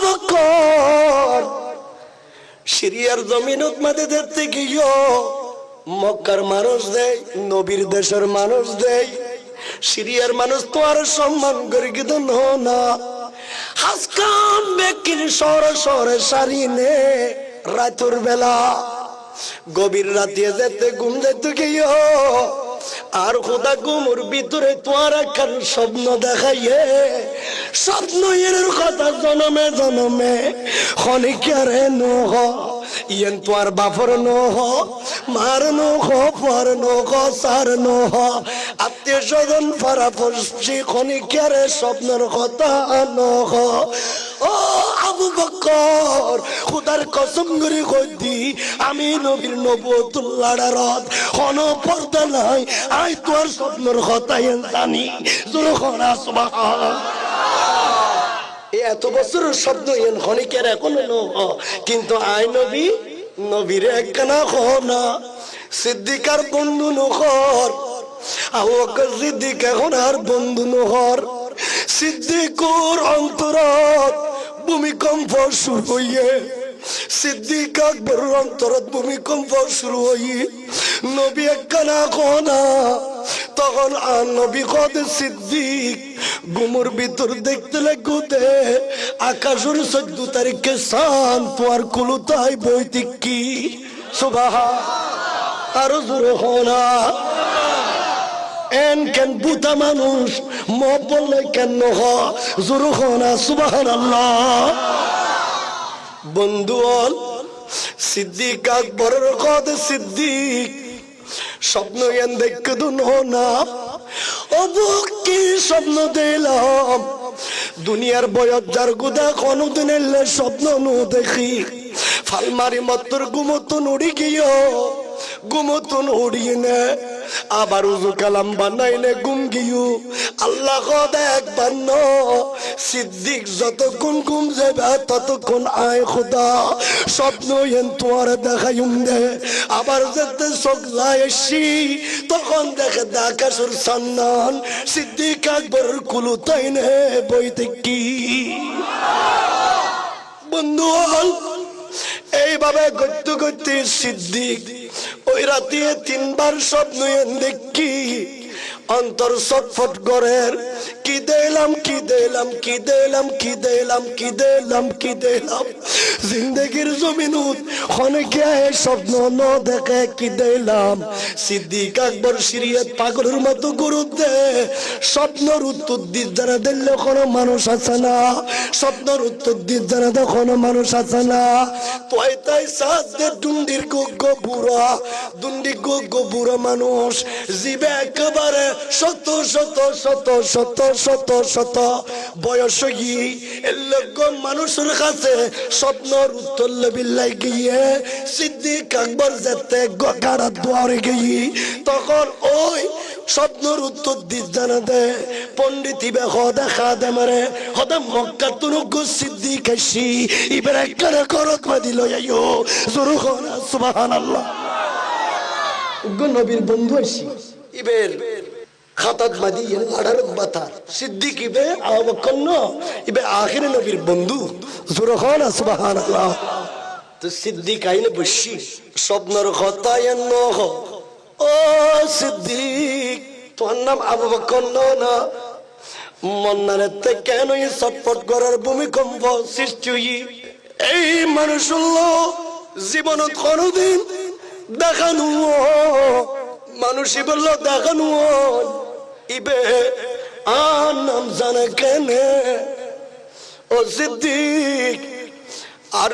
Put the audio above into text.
বকর সিরিয়ার জমিনত মাঝে দেখতে গিয়ে মক্কার মানুষ দেয়, নবীর দেশের মানুষ দেয়, সিরিয়ার মানুষ তো আর সম্মান করে গিয়ে না হাসকাম বেকির সরে সরে সারিনে রাতের বেলা গভীর রাতে যেতে ঘুম যেতে গিয়ে আর খোদা ঘুমুর ভিতরে তোমার একখান স্বপ্ন দেখাইয়ে স্বপ্ন এর কথা জনমে জনমে খনিকারে নহ ইয়েন তোমার বাপর নহ মার নহ পর নহ সার নহ আত্মীয় স্বজন পাড়া পড়শি খনিকারে স্বপ্নের কথা নহ। ও আবু বকর খোদার কসম করে কইদি আমি নবীর নবুয়তুল্লাহর রাত কোন পর্দা নাই আই তোর স্বপ্নের কথা জানি যখন সুবহানাল্লাহ এত বছরের স্বপ্ন এন খনিকের এখনো নহ কিন্তু আই নবী নবীর একখানা না সিদ্দিকার বন্ধু নহর আবু বকর সিদ্দিক এখন আর বন্ধু নহর সিদ্দিকুর অন্তরত ভূমিকম্প শুরু হইয়ে সিদ্দিক আকবর অন্তরত ভূমিকম্প শুরু হইয়ে নবী একখানা কোনা তখন আর নবী কদ সিদ্দিক গুমুর ভিতর দেখতে লাগুতে আকাশের 14 তারিখে সান তোর কুলুতাই বৈতিক কি সুবহান আর জোরে হোনা এন কেন বুতা মানুষ মব বললে কেন জোরে হোনা সুবহানাল্লাহ। বন্ধু সিদ্দিক আকবরের কদ সিদ্দিক স্বপ্ন এন দেখে না ও কি স্বপ্ন দিলাম দুনিয়ার বয়স যার গুদা কোনদিন এলে স্বপ্ন নু দেখি ফালমারি মতর গুমতন উড়ি গিয়ে গুমতন উড়িয়ে নে আবার উজু কালাম বানাইলে গুম গিয়ে আল্লাহ কদা একবার ন সিদ্দিক যতক্ষণ ঘুম যাবে ততক্ষণ আয় খোদা স্বপ্ন এন তোমার দেখাইম দে আবার যেতে চোখ যাইছি তখন দেখে আকাশের সান্নান সিদ্দিক আকবরের কুলুতাই নে বইতে কি বন্ধু এইভাবে করতে করতে সিদ্দিক ওই রাতে 3 বার স্বপ্ন দেখি অন্তর ছটফট করের কি দিলাম কি দিলাম কি দিলাম কি দিলাম কি দিলাম কি দিলাম জিন্দগির জমিনুত খনকে স্বপ্ন ন দেখে কি দিলাম সিদ্দিক আকবর সিরিয়াত পাগলের মতো গুরুত্বে স্বপ্নর উত্তর দিস যারা দিলে কোনো মানুষ আছে না স্বপ্নর উত্তর দিস যারা কোনো মানুষ আছে না তোই তাই সাজদে দুন্ডির গো বুড়া দুন্ডি গো বুড়া মানুষ জীবে একেবারে শত শত শত শত শত শত বয়স গিয়ে এলোক মানুষের কাছে স্বপ্নর উত্তর বিল্লাই গিয়ে সিদ্দিক আকবর যেতে গাড়ার দুয়ারে গিয়ে তখন ওই স্বপ্নর উত্তর দিস জানা দে পন্ডিতি বে দেখা দে মারে হদা মক্কা তুনুক সিদ্দিক আসি এবার একখানা করত দিল আইও জোর সুবহানাল্লাহ নবীর বন্ধু আসি এবার খাতাত মাদি লাড়ার বাতার সিদ্দিক ইবে আবু বকর ন ইবে আখিরে নবীর বন্ধু জোরে হন সুবহানাল্লাহ। তো সিদ্দিক আইনে বসি স্বপ্নর কথা ন ও সিদ্দিক তোর নাম আবু বকর না মন্নারেতে কেন এই ছটফট করার ভূমিকম্প সৃষ্টি এই মানুষ জীবনত কোনদিন দেখানো মানুষই বললো দেখানো ইবে আর নাম জানে কেনে ও সিদ্দিক আর